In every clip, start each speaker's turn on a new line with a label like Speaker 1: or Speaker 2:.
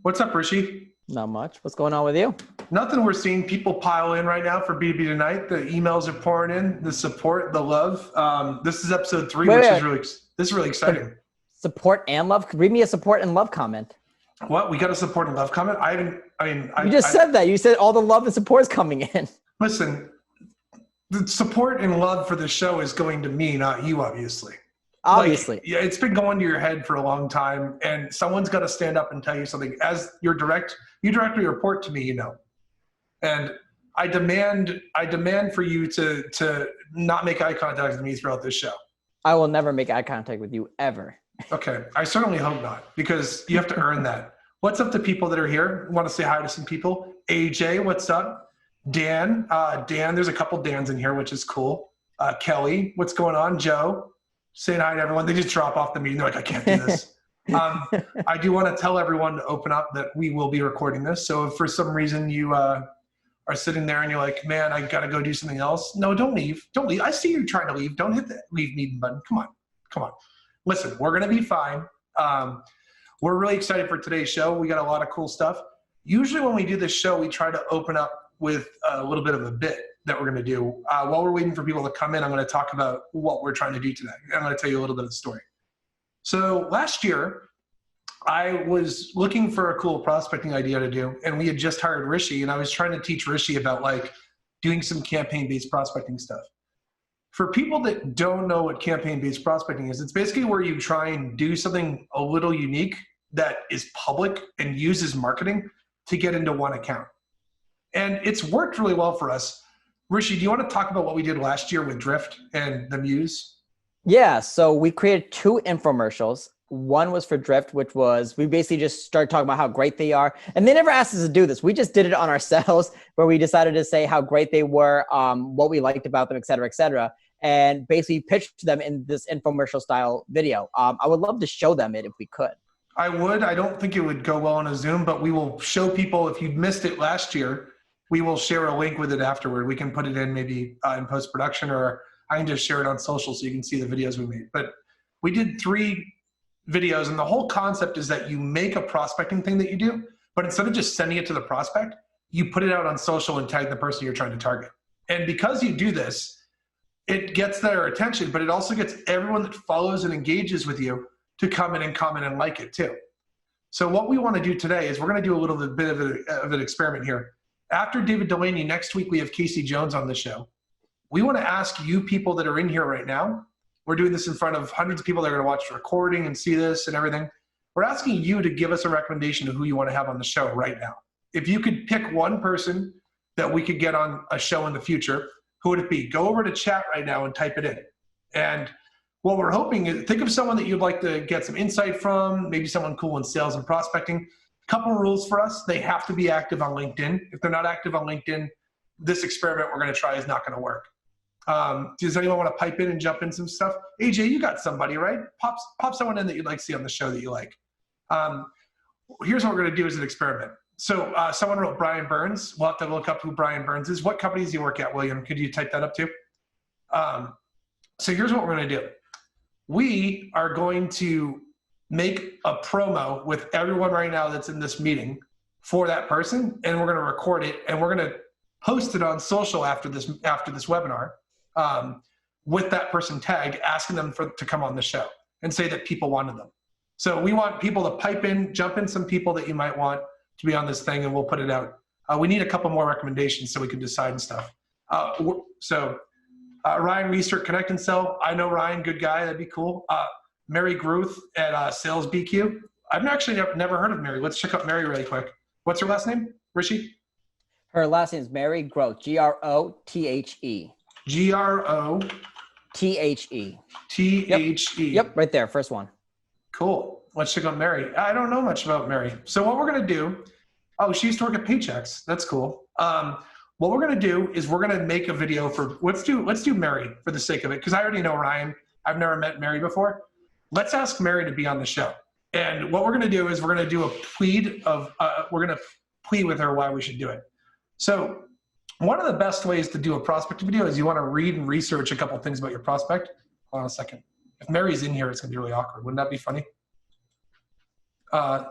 Speaker 1: What's up, Rishi?
Speaker 2: Not much. What's going on with you?
Speaker 1: Nothing. We're seeing people pile in right now for B2B Tonight. The emails are pouring in, the support, the love. This is episode 3,
Speaker 2: Wait,
Speaker 1: which
Speaker 2: wait.
Speaker 1: is really exciting.
Speaker 2: Support and love? Read me a support and love comment.
Speaker 1: What? We got a support and love comment?
Speaker 2: You just said that. You said all the love and support is coming in.
Speaker 1: Listen, the support and love for the show is going to me, not you, obviously.
Speaker 2: Obviously.
Speaker 1: Yeah, it's been going to your head for a long time, and someone's got to stand up and tell you something. As you directly report to me, and I demand for you to not make eye contact with me throughout this show.
Speaker 2: I will never make eye contact with you ever.
Speaker 1: Okay, I certainly hope not, because you have to earn that. What's up to people that are here? Want to say hi to some people? AJ, what's up? Dan, there's a couple Dans in here, which is cool. Kelly, what's going on? Joe. Saying hi to everyone. They just drop off the meeting. They're like, I can't do this. I do want to tell everyone to open up that we will be recording this. So if for some reason you are sitting there and you're like, man, I got to go do something else. No, don't leave. Don't leave. I see you trying to leave. Don't hit the leave meeting button. Come on. Listen, we're going to be fine. We're really excited for today's show. We got a lot of cool stuff. Usually when we do this show, we try to open up with a little bit of a bit that we're going to do. While we're waiting for people to come in, I'm going to talk about what we're trying to do today. I'm going to tell you a little bit of the story. So last year, I was looking for a cool prospecting idea to do, and we had just hired Rishi, and I was trying to teach Rishi about doing some campaign-based prospecting stuff. For people that don't know what campaign-based prospecting is, it's basically where you try and do something a little unique that is public and uses marketing to get into one account. And it's worked really well for us. Rishi, do you want to talk about what we did last year with Drift and the Muse?
Speaker 2: Yeah, so we created 2 infomercials. One was for Drift, which was, we basically just started talking about how great they are. And they never asked us to do this. We just did it on ourselves, where we decided to say how great they were, what we liked about them, et cetera, and basically pitched them in this infomercial style video. I would love to show them it if we could.
Speaker 1: I would. I don't think it would go well on a Zoom, but we will show people, if you missed it last year, we will share a link with it afterward. We can put it in maybe in post-production, or I can just share it on social so you can see the videos we made. But we did 3 videos, and the whole concept is that you make a prospecting thing that you do, but instead of just sending it to the prospect, you put it out on social and tag the person you're trying to target. And because you do this, it gets their attention, but it also gets everyone that follows and engages with you to come in and comment and like it too. So what we want to do today is we're going to do a little bit of an experiment here. After David Dulany, next week we have Casey Jones on the show. We want to ask you people that are in here right now, we're doing this in front of hundreds of people that are going to watch the recording and see this and everything. We're asking you to give us a recommendation of who you want to have on the show right now. If you could pick one person that we could get on a show in the future, who would it be? Go over to chat right now and type it in. And what we're hoping is, think of someone that you'd like to get some insight from, maybe someone cool in sales and prospecting. Couple rules for us: they have to be active on LinkedIn. If they're not active on LinkedIn, this experiment we're going to try is not going to work. Does anyone want to pipe in and jump in some stuff? AJ, you got somebody, right? Pop someone in that you'd like to see on the show that you like. Here's what we're going to do as an experiment. So someone wrote Brian Burns. We'll have to look up who Brian Burns is. What company does he work at, William? Could you type that up too? So here's what we're going to do. We are going to make a promo with everyone right now that's in this meeting for that person, and we're going to record it, and we're going to post it on social after this webinar with that person tagged, asking them to come on the show and say that people wanted them. So we want people to pipe in, jump in some people that you might want to be on this thing, and we'll put it out. We need a couple more recommendations so we can decide and stuff. Ryan Reestert, Connect and Sell. I know Ryan, good guy. That'd be cool. Mary Gruth at Sales BQ. I've actually never heard of Mary. Let's check out Mary really quick. What's her last name, Rishi?
Speaker 2: Her last name is Mary Grothe, Grothe. Grothe. Yep, right there, first one.
Speaker 1: Cool. Let's check out Mary. I don't know much about Mary. So what we're going to do, she used to work at Paychecks. That's cool. What we're going to do is we're going to make a video for, let's do Mary for the sake of it, because I already know Ryan. I've never met Mary before. Let's ask Mary to be on the show. And what we're going to do is we're going to do a plead of, we're going to plead with her why we should do it. So one of the best ways to do a prospect video is you want to read and research a couple things about your prospect. Hold on a second. If Mary's in here, it's going to be really awkward. Wouldn't that be funny?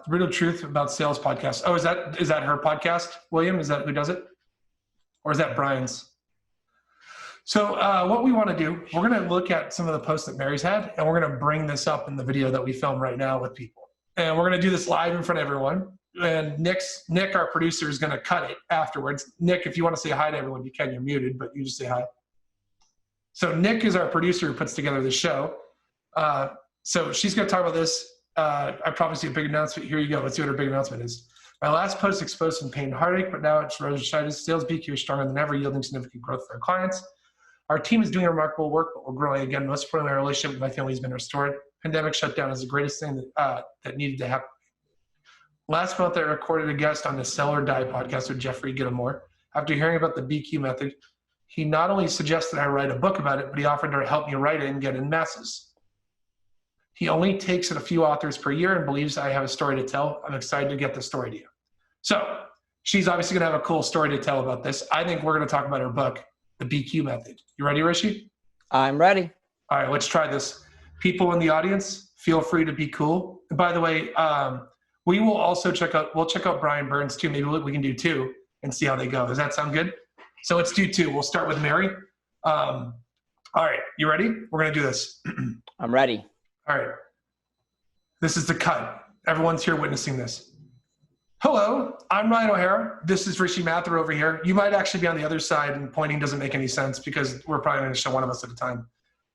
Speaker 1: Riddle Truth About Sales podcast. Oh, is that her podcast, William? Is that who does it? Or is that Brian's? So what we want to do, we're going to look at some of the posts that Mary's had, and we're going to bring this up in the video that we film right now with people. And we're going to do this live in front of everyone. And Nick, our producer, is going to cut it afterwards. Nick, if you want to say hi to everyone, you can. You're muted, but you just say hi. So Nick is our producer who puts together the show. So she's going to talk about this. I promised you a big announcement. Here you go. Let's see what her big announcement is. My last post exposed some pain and heartache, but now it's rositis. Sales BQ is stronger than ever, yielding significant growth for our clients. Our team is doing remarkable work, but we're growing again. Most importantly, my relationship with my family has been restored. Pandemic shutdown is the greatest thing that needed to happen. Last month, I recorded a guest on the Sell or Die podcast with Jeffrey Gittimore. After hearing about the BQ method, he not only suggested I write a book about it, but he offered to help me write it and get it in masses. He only takes it a few authors per year and believes I have a story to tell. I'm excited to get the story to you. So she's obviously going to have a cool story to tell about this. I think we're going to talk about her book, The BQ Method. You ready, Rishi?
Speaker 2: I'm ready.
Speaker 1: All right, let's try this. People in the audience, feel free to be cool. And by the way, we will also check out Brian Burns too. Maybe we can do two and see how they go. Does that sound good? So let's do two. We'll start with Mary. All right, you ready? We're going to do this.
Speaker 2: I'm ready.
Speaker 1: All right. This is the cut. Everyone's here witnessing this. Hello, I'm Ryan O'Hara. This is Rishi Mathur over here. You might actually be on the other side, and pointing doesn't make any sense because we're probably going to show one of us at a time.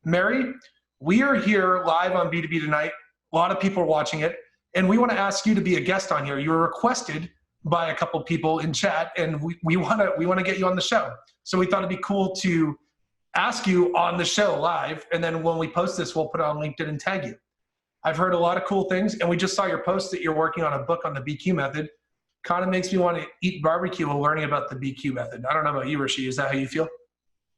Speaker 1: Mary, we are here live on B2B Tonight. A lot of people are watching it, and we want to ask you to be a guest on here. You were requested by a couple people in chat, and we want to get you on the show. So we thought it'd be cool to ask you on the show live, and then when we post this, we'll put it on LinkedIn and tag you. I've heard a lot of cool things, and we just saw your post that you're working on a book on the BQ method. Kind of makes me want to eat barbecue while learning about the BQ method. I don't know about you, Rishi. Is that how you feel?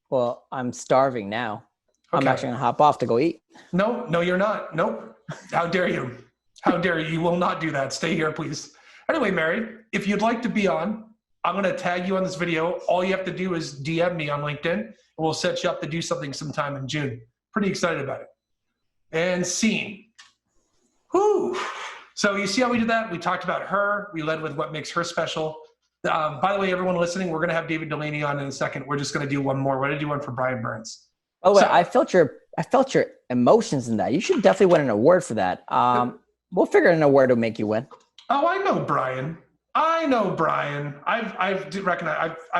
Speaker 2: Well, I'm starving now.
Speaker 1: Okay.
Speaker 2: I'm actually going to hop off to go eat.
Speaker 1: No, you're not. Nope. How dare you? How dare you? You will not do that. Stay here, please. Anyway, Mary, if you'd like to be on, I'm going to tag you on this video. All you have to do is DM me on LinkedIn, and we'll set you up to do something sometime in June. Pretty excited about it. And scene. Whew. So you see how we did that? We talked about her. We led with what makes her special. By the way, everyone listening, we're going to have David Dulany on in a second. We're just going to do one more. We're going to do one for Brian Burns.
Speaker 2: Oh, wait, I felt your emotions in that. You should definitely win an award for that. We'll figure an award to make you win.
Speaker 1: Oh, I know Brian. I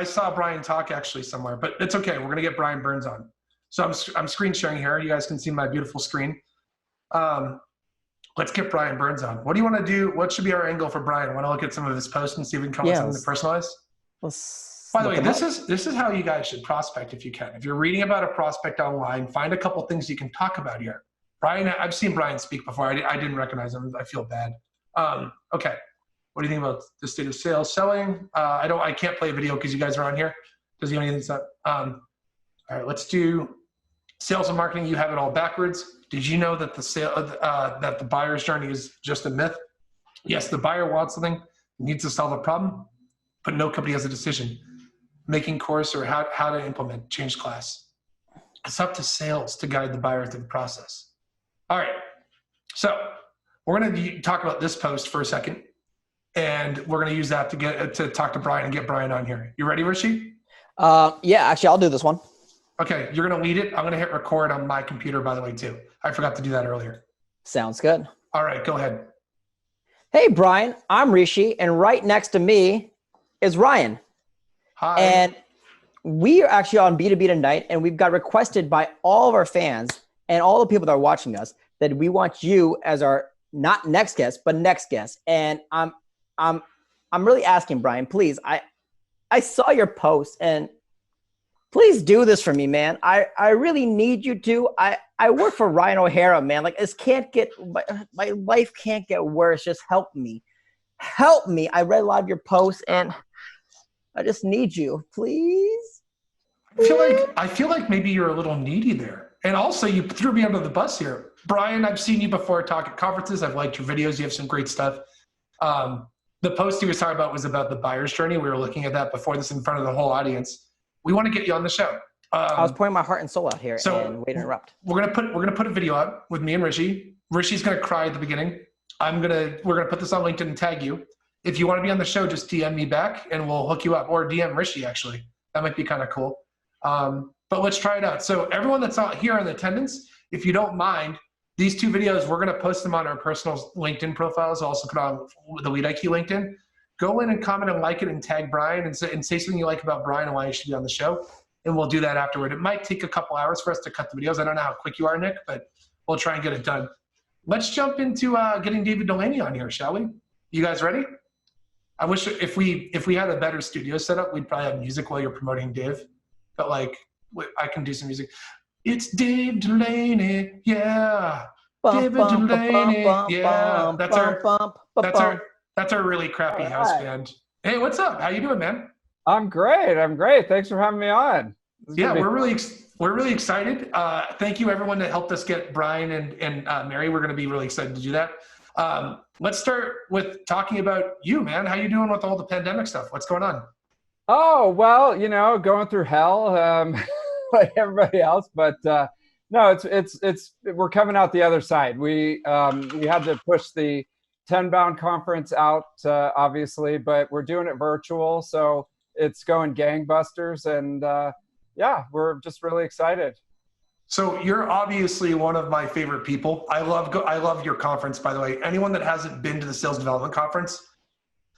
Speaker 1: saw Brian talk actually somewhere, but it's okay. We're going to get Brian Burns on. So I'm screen sharing here. You guys can see my beautiful screen. Let's get Brian Burns on. What do you want to do? What should be our angle for Brian? Want to look at some of his posts and see if we can come up with something personalized? By the way, this is how you guys should prospect if you can. If you're reading about a prospect online, find a couple things you can talk about here. Brian, I've seen Brian speak before. I didn't recognize him. I feel bad. Okay. What do you think about the state of sales selling? I can't play a video because you guys are on here. Does he have anything to say? All right, let's do sales and marketing. You have it all backwards. Did you know that that the buyer's journey is just a myth? Yes, the buyer wants something, needs to solve a problem, but no company has a decision. Making course or how to implement, change class. It's up to sales to guide the buyer through the process. All right, so we're going to talk about this post for a second, and we're going to use that to talk to Brian and get Brian on here. You ready, Rishi?
Speaker 2: Yeah, actually, I'll do this one.
Speaker 1: Okay, you're going to lead it. I'm going to hit record on my computer, by the way, too. I forgot to do that earlier.
Speaker 2: Sounds good.
Speaker 1: All right, go ahead.
Speaker 2: Hey, Brian, I'm Rishi, and right next to me is Ryan.
Speaker 1: Hi.
Speaker 2: And we are actually on B2B Tonight, and we've got requested by all of our fans and all the people that are watching us that we want you as our not next guest, but next guest. And I'm really asking, Brian, please. I saw your post, and please do this for me, man. I really need you to. I work for Ryan O'Hara, man. Like, my life can't get worse. Just help me. Help me. I read a lot of your posts, and I just need you, please.
Speaker 1: I feel like maybe you're a little needy there. And also, you threw me under the bus here. Brian, I've seen you before talk at conferences. I've liked your videos. You have some great stuff. The post he was talking about was about the buyer's journey. We were looking at that before this in front of the whole audience. We want to get you on the show.
Speaker 2: I was pouring my heart and soul out here, and wait to interrupt.
Speaker 1: We're gonna put a video up with me and Rishi. Rishi's gonna cry at the beginning. we're gonna put this on LinkedIn and tag you. If you want to be on the show, just DM me back and we'll hook you up, or DM Rishi actually. That might be kind of cool. But let's try it out. So everyone that's out here in attendance, if you don't mind, these 2 videos, we're gonna post them on our personal LinkedIn profiles. I'll also put on the LeadIQ LinkedIn. Go in and comment and like it and tag Brian and say something you like about Brian and why you should be on the show. And we'll do that afterward. It might take a couple hours for us to cut the videos. I don't know how quick you are, Nick, but we'll try and get it done. Let's jump into getting David Dulany on here, shall we? You guys ready? I wish if we had a better studio setup, we'd probably have music while you're promoting Dave. But like, I can do some music. It's Dave Dulany, yeah. David Dulany, yeah. That's our really crappy house band. Hey, what's up? How you doing, man?
Speaker 3: I'm great. Thanks for having me on.
Speaker 1: Yeah, we're really excited. Thank you everyone that helped us get Brian and Mary. We're going to be really excited to do that. Let's start with talking about you, man. How you doing with all the pandemic stuff? What's going on?
Speaker 3: Oh, well, going through hell like everybody else, but no, we're coming out the other side. We had to push the Tenbound conference out, obviously, but we're doing it virtual, so it's going gangbusters, and yeah, we're just really excited.
Speaker 1: So you're obviously one of my favorite people. I love your conference, by the way. Anyone that hasn't been to the sales development conference,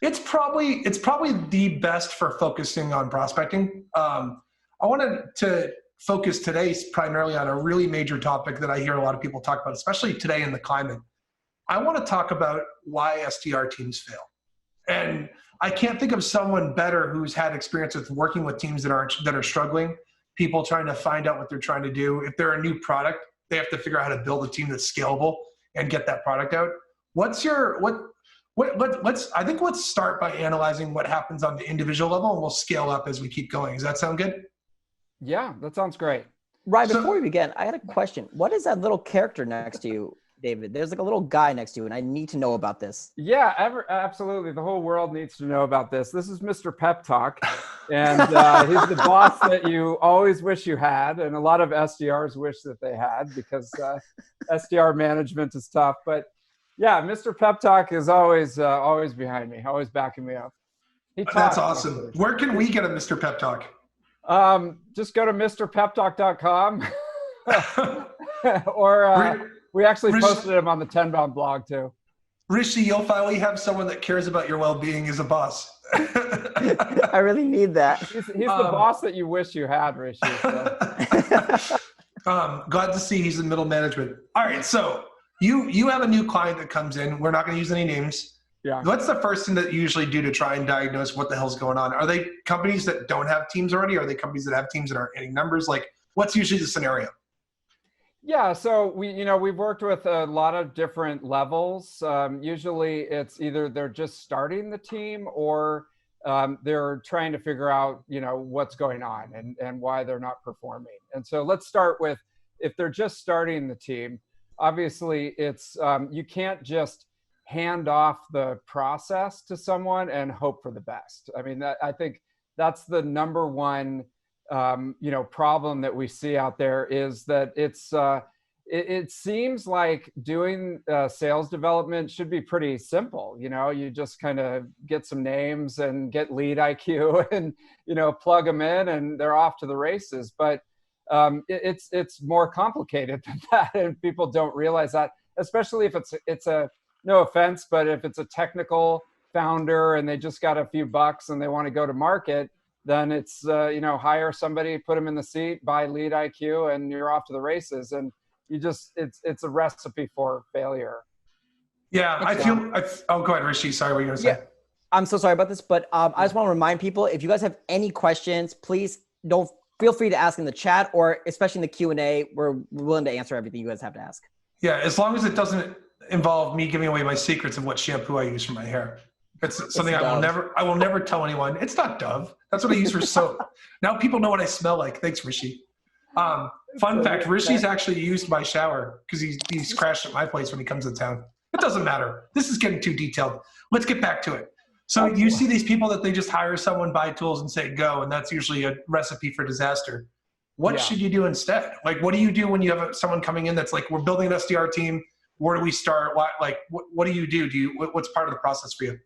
Speaker 1: it's probably the best for focusing on prospecting. I wanted to focus today primarily on a really major topic that I hear a lot of people talk about, especially today in the climate. I want to talk about why SDR teams fail. And I can't think of someone better who's had experience with working with teams that are struggling, people trying to find out what they're trying to do. If they're a new product, they have to figure out how to build a team that's scalable and get that product out. Let's start by analyzing what happens on the individual level, and we'll scale up as we keep going. Does that sound good?
Speaker 3: Yeah, that sounds great.
Speaker 2: Right, before we begin, I had a question. What is that little character next to you, David? There's like a little guy next to you, and I need to know about this.
Speaker 3: Yeah, absolutely. The whole world needs to know about this. This is Mr. Pep-Talk, and he's the boss that you always wish you had, and a lot of SDRs wish that they had, because SDR management is tough. But yeah, Mr. Pep-Talk is always behind me, always backing me up.
Speaker 1: That's awesome. Where can we get a Mr. Pep-Talk?
Speaker 3: Just go to mrpeptalk.com or we actually posted him on the Tenbound blog too.
Speaker 1: Rishi, you'll finally have someone that cares about your well-being as a boss.
Speaker 2: I really need that.
Speaker 3: He's the boss that you wish you had, Rishi. So.
Speaker 1: Glad to see he's in middle management. All right, so you have a new client that comes in. We're not going to use any names.
Speaker 3: Yeah.
Speaker 1: What's the first thing that you usually do to try and diagnose what the hell's going on? Are they companies that don't have teams already? Are they companies that have teams that aren't hitting numbers? Like, what's usually the scenario?
Speaker 3: Yeah, so we've worked with a lot of different levels. Usually it's either they're just starting the team, or they're trying to figure out, what's going on and why they're not performing. And so let's start with, if they're just starting the team, obviously it's, you can't just hand off the process to someone and hope for the best. I mean, I think that's the number one, problem that we see out there, is that it seems like doing sales development should be pretty simple. You just kind of get some names and get LeadIQ and, plug them in and they're off to the races. But it's more complicated than that. And people don't realize that, especially if it's a, no offense, but if it's a technical founder and they just got a few bucks and they want to go to market, then it's, hire somebody, put them in the seat, buy LeadIQ, and you're off to the races. And it's a recipe for failure.
Speaker 1: Yeah, oh, go ahead, Rishi. Sorry, what were you going to say?
Speaker 2: Yeah, I'm so sorry about this, but I just want to remind people, if you guys have any questions, please feel free to ask in the chat, or especially in the Q&A. We're willing to answer everything you guys have to ask.
Speaker 1: Yeah, as long as it doesn't involve me giving away my secrets of what shampoo I use for my hair. It's something I will never tell anyone. It's not Dove. That's what I use for soap. Now people know what I smell like. Thanks, Rishi. Fun fact, Rishi's actually used my shower because he's crashed at my place when he comes to town. It doesn't matter. This is getting too detailed. Let's get back to it. So you see these people that they just hire someone, buy tools, and say go, and that's usually a recipe for disaster. What should you do instead? Like, what do you do when you have someone coming in that's like, we're building an SDR team, Where do we start? What do you do? What's part of the process for you?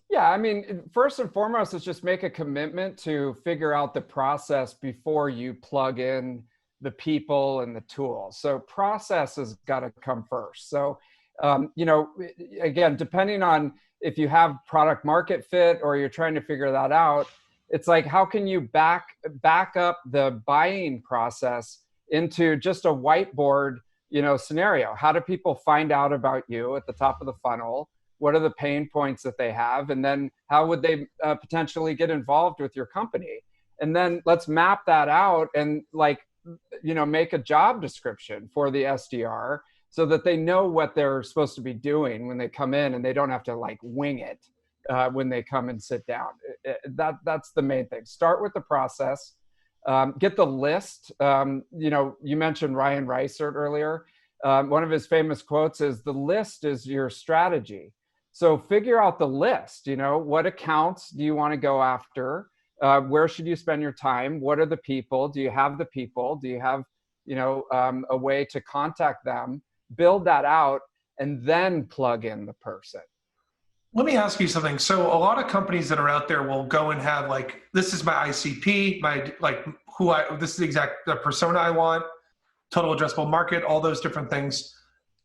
Speaker 3: Yeah, I mean, first and foremost, it's just make a commitment to figure out the process before you plug in the people and the tools. So process has got to come first. So, again, depending on if you have product market fit or you're trying to figure that out, it's like, how can you back up the buying process into just a whiteboard, scenario? How do people find out about you at the top of the funnel? What are the pain points that they have? And then how would they potentially get involved with your company? And then let's map that out and make a job description for the SDR so that they know what they're supposed to be doing when they come in, and they don't have to wing it when they come and sit down. That's the main thing. Start with the process, get the list. You mentioned Ryan Reisert earlier. One of his famous quotes is, "The list is your strategy." So figure out the list. What accounts do you want to go after? Where should you spend your time? What are the people? Do you have the people? Do you have, a way to contact them? Build that out and then plug in the person.
Speaker 1: Let me ask you something. So a lot of companies that are out there will go and have this is my ICP, this is the persona I want, total addressable market, all those different things.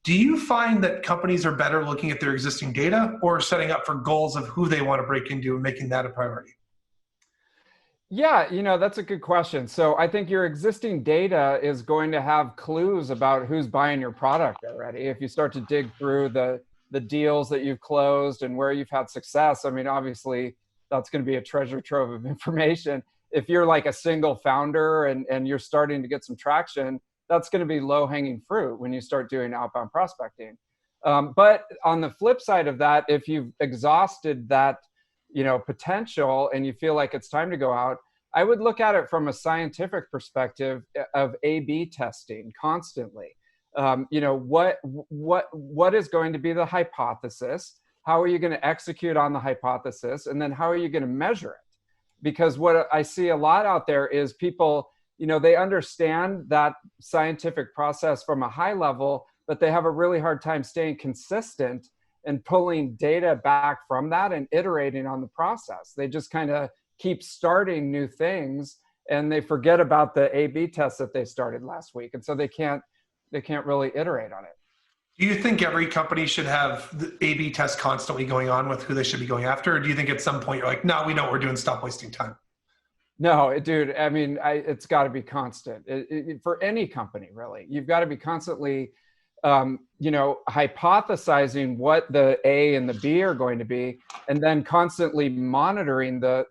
Speaker 1: Do you find that companies are better looking at their existing data or setting up for goals of who they want to break into and making that a priority?
Speaker 3: Yeah, that's a good question. So I think your existing data is going to have clues about who's buying your product already. If you start to dig through the deals that you've closed and where you've had success, I mean, obviously that's going to be a treasure trove of information. If you're like a single founder and you're starting to get some traction, that's going to be low-hanging fruit when you start doing outbound prospecting. But on the flip side of that, if you've exhausted that, potential and you feel like it's time to go out, I would look at it from a scientific perspective of A/B testing constantly. What is going to be the hypothesis? How are you going to execute on the hypothesis? And then how are you going to measure it? Because what I see a lot out there is people, they understand that scientific process from a high level, but they have a really hard time staying consistent and pulling data back from that and iterating on the process. They just kind of keep starting new things and they forget about the A/B tests that they started last week. And so they can't really iterate on it.
Speaker 1: Do you think every company should have the A/B test constantly going on with who they should be going after? Or do you think at some point you're like, no, we know what we're doing, stop wasting time?
Speaker 3: No, dude, I mean, it's got to be constant. For any company, really. You've got to be constantly hypothesizing what the A and the B are going to be, and then constantly monitoring the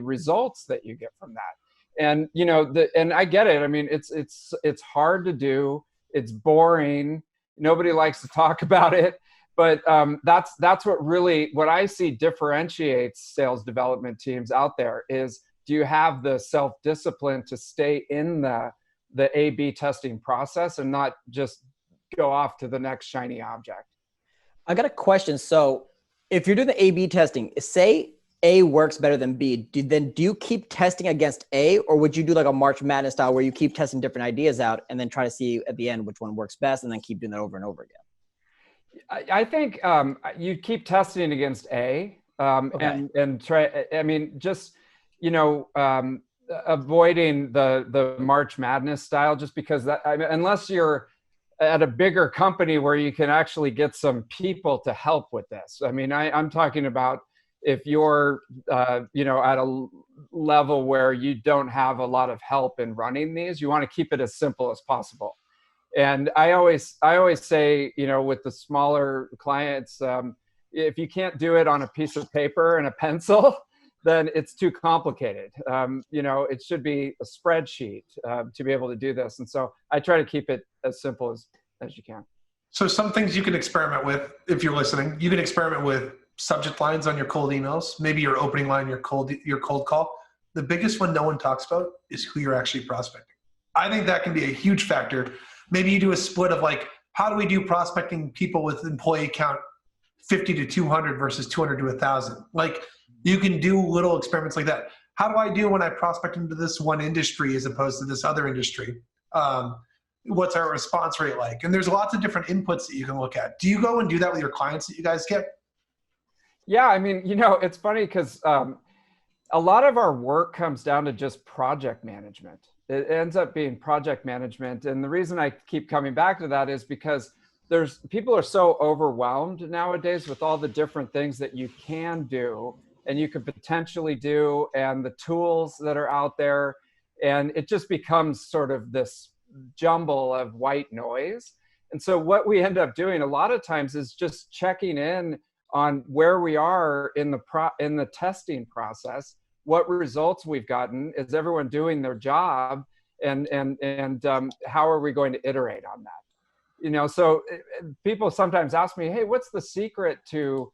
Speaker 3: results that you get from that. And and I get it. I mean, it's hard to do. It's boring. Nobody likes to talk about it. But that's what I see differentiates sales development teams out there is, do you have the self-discipline to stay in the A/B testing process and not just go off to the next shiny object?
Speaker 2: I got a question. So if you're doing the A/B testing, say A works better than B, do you keep testing against A, or would you do like a March Madness style where you keep testing different ideas out and then try to see at the end which one works best and then keep doing that over and over again?
Speaker 3: I think you keep testing against A
Speaker 2: Okay.
Speaker 3: and try, I mean, just, avoiding the March Madness style, just because unless you're at a bigger company where you can actually get some people to help with this. I mean, I'm talking about if you're, at a level where you don't have a lot of help in running these, you want to keep it as simple as possible. And I always say, with the smaller clients, if you can't do it on a piece of paper and a pencil, then it's too complicated. It should be a spreadsheet to be able to do this. And so I try to keep it as simple as you can.
Speaker 1: So some things you can experiment with, if you're listening, you can experiment with subject lines on your cold emails, maybe your opening line, your cold call. The biggest one no one talks about is who you're actually prospecting. I think that can be a huge factor. Maybe you do a split of how do we do prospecting people with employee count 50 to 200 versus 200 to 1,000? You can do little experiments like that. How do I do when I prospect into this one industry as opposed to this other industry? what's our response rate like? And there's lots of different inputs that you can look at. Do you go and do that with your clients that you guys get?
Speaker 3: Yeah, I mean, it's funny because a lot of our work comes down to just project management. It ends up being project management. And the reason I keep coming back to that is because people are so overwhelmed nowadays with all the different things that you can do and you could potentially do, and the tools that are out there. And it just becomes sort of this jumble of white noise. And so what we end up doing a lot of times is just checking in on where we are in the testing process, what results we've gotten, is everyone doing their job, and how are we going to iterate on that? So people sometimes ask me, hey, what's the secret to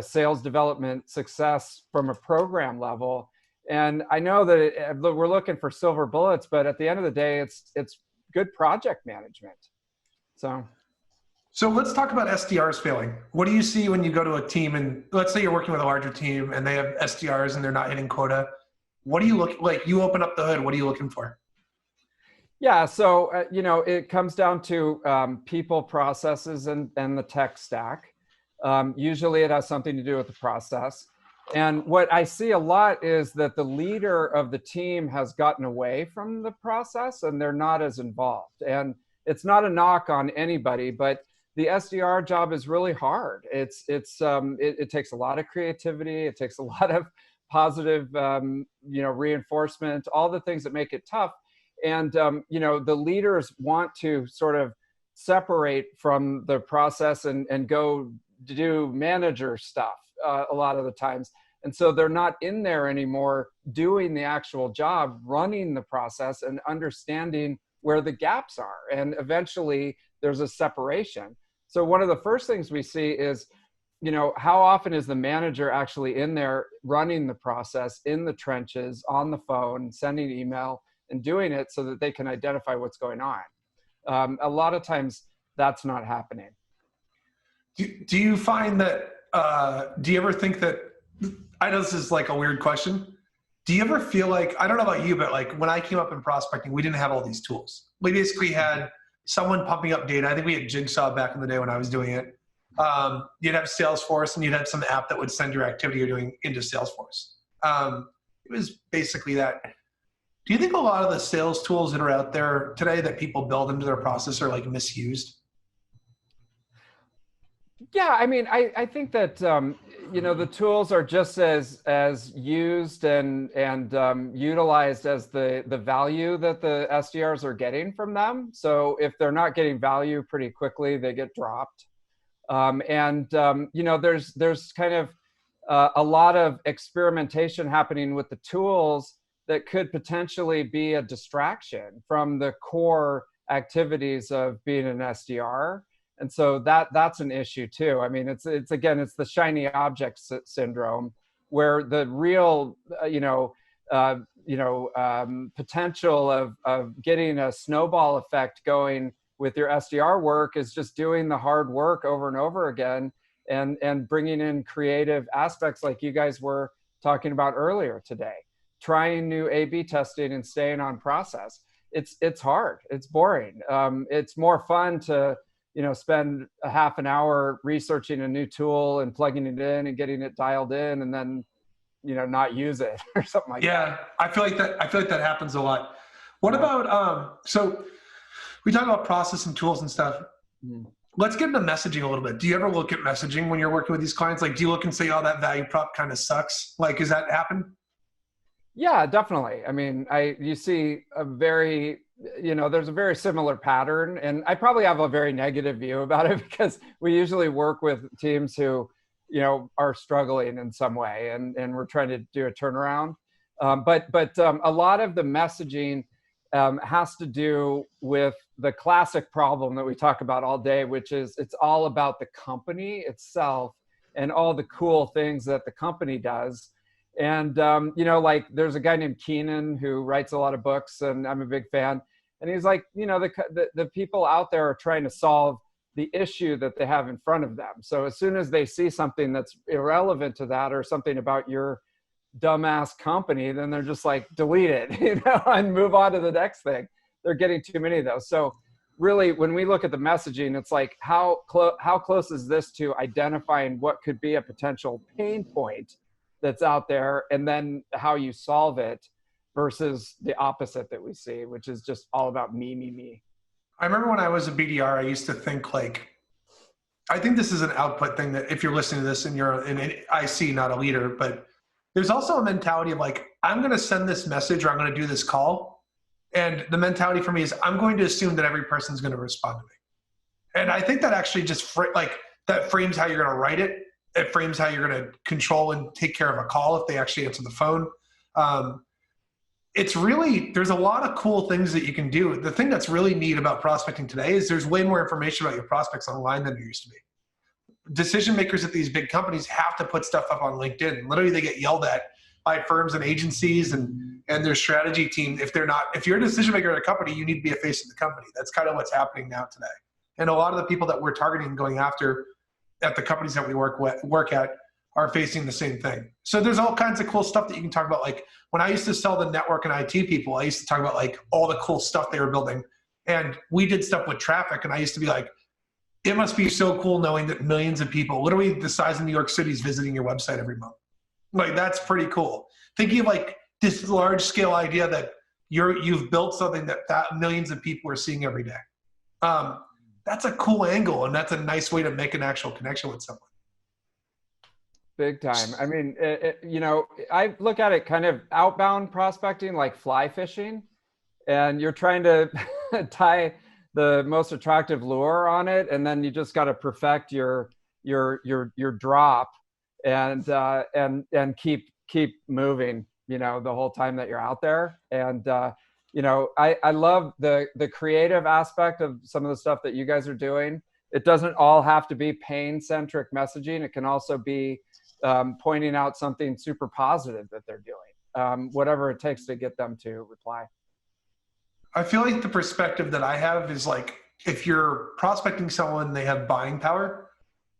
Speaker 3: sales development success from a program level? And I know that we're looking for silver bullets, but at the end of the day, it's good project management.
Speaker 1: So let's talk about SDRs failing. What do you see when you go to a team, and let's say you're working with a larger team and they have SDRs and they're not hitting quota? What do you look like? You open up the hood. What are you looking for?
Speaker 3: Yeah, so it comes down to people, processes, and the tech stack. Usually, it has something to do with the process. And what I see a lot is that the leader of the team has gotten away from the process and they're not as involved. And it's not a knock on anybody, but the SDR job is really hard. It takes a lot of creativity. It takes a lot of positive, reinforcement, all the things that make it tough. And, the leaders want to sort of separate from the process and go do manager stuff a lot of the times. And so they're not in there anymore doing the actual job, running the process and understanding where the gaps are. And eventually there's a separation. So one of the first things we see is, how often is the manager actually in there running the process in the trenches, on the phone, sending email, and doing it so that they can identify what's going on? A lot of times that's not happening.
Speaker 1: Do you find that, do you ever think that, I know this is like a weird question. Do you ever feel like, I don't know about you, but like when I came up in prospecting, we didn't have all these tools. We basically had someone pumping up data. I think we had Jigsaw back in the day when I was doing it. You'd have Salesforce and you'd have some app that would send your activity you're doing into Salesforce. It was basically that. Do you think a lot of the sales tools that are out there today that people build into their process are like misused?
Speaker 3: Yeah, I mean, I think that the tools are just as used and utilized as the value that the SDRs are getting from them. So if they're not getting value pretty quickly, they get dropped. There's kind of a lot of experimentation happening with the tools that could potentially be a distraction from the core activities of being an SDR. And so that's an issue too. I mean, it's the shiny object syndrome, where the real, potential of getting a snowball effect going with your SDR work is just doing the hard work over and over again, and bringing in creative aspects like you guys were talking about earlier today, trying new A/B testing and staying on process. It's hard. It's boring. It's more fun to spend a half an hour researching a new tool and plugging it in and getting it dialed in, and then, not use it or something like that.
Speaker 1: Yeah, I feel like that happens a lot. What about, so we talk about process and tools and stuff. Let's get into messaging a little bit. Do you ever look at messaging when you're working with these clients? Like, do you look and say, oh, that value prop kind of sucks? Like, does that happen?
Speaker 3: Yeah, definitely. I mean, you see there's a very similar pattern, and I probably have a very negative view about it because we usually work with teams who, are struggling in some way, and we're trying to do a turnaround. But a lot of the messaging has to do with the classic problem that we talk about all day, which is it's all about the company itself and all the cool things that the company does. And, like there's a guy named Keenan who writes a lot of books, and I'm a big fan. And he's like, the people out there are trying to solve the issue that they have in front of them. So as soon as they see something that's irrelevant to that, or something about your dumbass company, then they're just like, delete it, and move on to the next thing. They're getting too many of those. So really, when we look at the messaging, it's like how close is this to identifying what could be a potential pain point that's out there, and then how you solve it versus the opposite that we see, which is just all about me.
Speaker 1: I remember when I was a BDR, I used to think like, I think this is an output thing that if you're listening to this and you're an IC, not a leader, but there's also a mentality of like, I'm going to send this message or I'm going to do this call. And the mentality for me is I'm going to assume that every person's going to respond to me. And I think that actually just that frames how you're going to write it. It frames how you're going to control and take care of a call if they actually answer the phone. It's really, there's a lot of cool things that you can do. The thing that's really neat about prospecting today is there's way more information about your prospects online than there used to be. Decision makers at these big companies have to put stuff up on LinkedIn. Literally, they get yelled at by firms and agencies and their strategy team. If you're a decision maker at a company, you need to be a face of the company. That's kind of what's happening now today. And a lot of the people that we're targeting and going after at the companies that we work at are facing the same thing. So there's all kinds of cool stuff that you can talk about. Like when I used to sell the network and IT people, I used to talk about like all the cool stuff they were building. And we did stuff with traffic. And I used to be like, it must be so cool knowing that millions of people, literally the size of New York City, is visiting your website every month. Like that's pretty cool. Thinking of like this large scale idea that you've built something that millions of people are seeing every day. That's a cool angle. And that's a nice way to make an actual connection with someone.
Speaker 3: Big time. I mean, I look at it kind of outbound prospecting, like fly fishing, and you're trying to tie the most attractive lure on it, and then you just got to perfect your drop and keep moving, the whole time that you're out there. And I love the creative aspect of some of the stuff that you guys are doing. It doesn't all have to be pain-centric messaging. It can also be pointing out something super positive that they're doing, whatever it takes to get them to reply.
Speaker 1: I feel like the perspective that I have is like, if you're prospecting someone, they have buying power,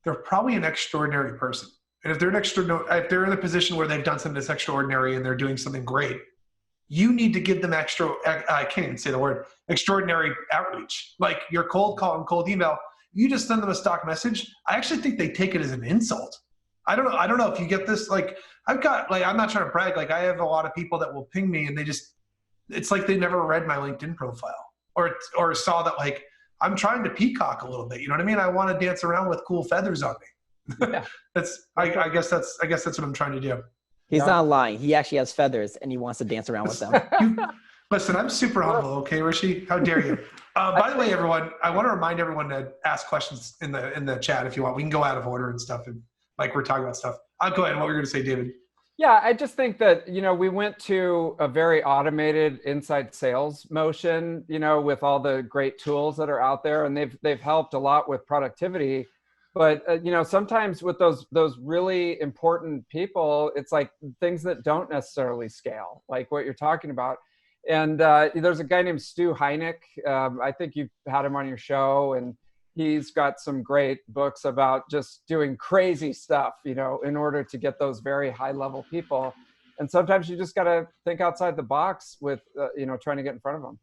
Speaker 1: they're probably an extraordinary person. And if they're in a position where they've done something that's extraordinary and they're doing something great, you need to give them I can't even say the word, extraordinary outreach. Like your cold call and cold email, you just send them a stock message. I actually think they take it as an insult. I don't know if you get this. Like I'm not trying to brag. Like I have a lot of people that will ping me and it's like they never read my LinkedIn profile or saw that like I'm trying to peacock a little bit. You know what I mean? I want to dance around with cool feathers on me. Yeah. I guess that's what I'm trying to do.
Speaker 2: He's not lying. He actually has feathers and he wants to dance around with them.
Speaker 1: Listen, I'm super humble. Okay, Rishi, how dare you? By the way, everyone, I want to remind everyone to ask questions in the chat if you want. We can go out of order and stuff, and like we're talking about stuff. I'll go ahead. What were you going to say, David?
Speaker 3: Yeah, I just think that, we went to a very automated inside sales motion, with all the great tools that are out there, and they've helped a lot with productivity. But, sometimes with those really important people, it's like things that don't necessarily scale, like what you're talking about. And there's a guy named Stu Heineck. I think you've had him on your show, and he's got some great books about just doing crazy stuff, in order to get those very high level people. And sometimes you just got to think outside the box with, trying to get in front of them.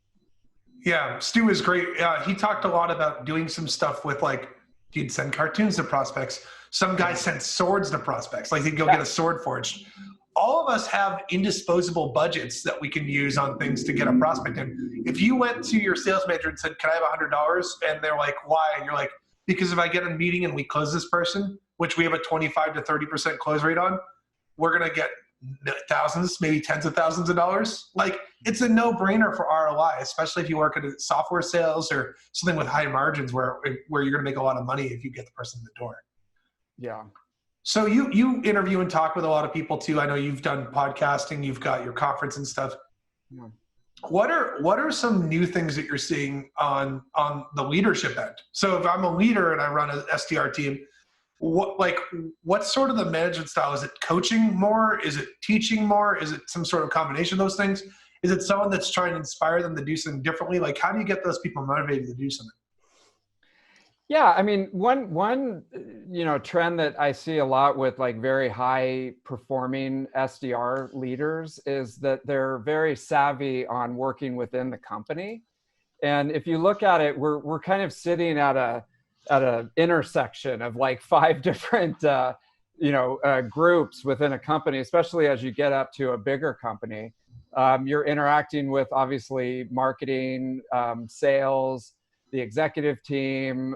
Speaker 1: Yeah, Stu is great. He talked a lot about doing some stuff with like, he'd send cartoons to prospects. Some guys sent swords to prospects. Like he'd go get a sword forged. All of us have indisposable budgets that we can use on things to get a prospect in. If you went to your sales manager and said, can I have $100? And they're like, why? And you're like, because if I get a meeting and we close this person, which we have a 25 to 30% close rate on, we're going to get thousands, maybe tens of thousands of dollars. Like it's a no-brainer for ROI, especially if you work at software sales or something with high margins where you're going to make a lot of money if you get the person in the door.
Speaker 3: Yeah.
Speaker 1: So you interview and talk with a lot of people too. I know you've done podcasting, you've got your conference and stuff. Yeah. What are some new things that you're seeing on the leadership end? So if I'm a leader and I run an SDR team, what's sort of the management style? Is it coaching more? Is it teaching more? Is it some sort of combination of those things? Is it someone that's trying to inspire them to do something differently? Like how do you get those people motivated to do something?
Speaker 3: Yeah, I mean, one trend that I see a lot with like very high performing SDR leaders is that they're very savvy on working within the company. And if you look at it, we're kind of sitting at a intersection of like 5 different groups within a company, especially as you get up to a bigger company. You're interacting with obviously marketing, sales, the executive team,